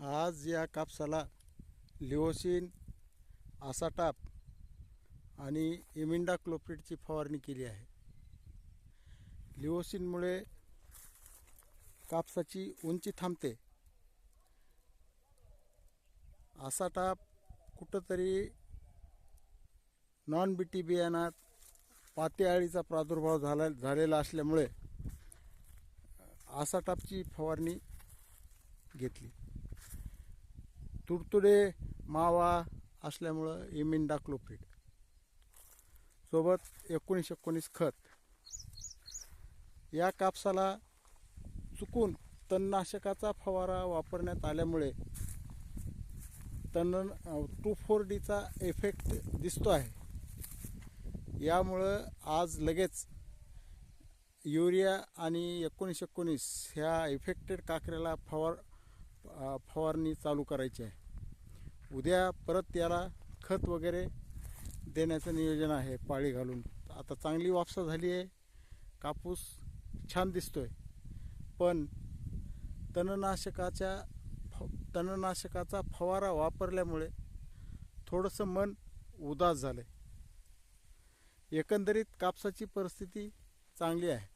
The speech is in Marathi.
आज या कापसाला लिओसिन, आसाटाप आणि इमिडाक्लोप्रिडची फवारणी केली आहे. लिओसिनमुळे कापसाची उंची थांबते. आसाटाप कुठंतरी नॉन बीटी बियाणात पाती अळीचा प्रादुर्भाव झालेला असल्यामुळे आसाटापची फवारणी घेतली. तुडतुडे मावा असल्यामुळं इमिडाक्लोप्रिड सोबत 19-19 खत. या कापसाला चुकून तणनाशकाचा फवारा वापरण्यात आल्यामुळे 2,4-Dचा इफेक्ट दिसतो आहे. यामुळं आज लगेच युरिया आणि 19-19 ह्या इफेक्टेड काकऱ्याला फवारणी चालू करायची आहे. उद्या परत याला खत वगैरे देण्याचं नियोजन आहे पाळी घालून. आता चांगली वापसा झाली आहे, कापूस छान दिसतोय, पण तणनाशकाचा फवारा वापरल्यामुळे थोडंसं मन उदास झालं. एकंदरीत कापसाची परिस्थिती चांगली आहे.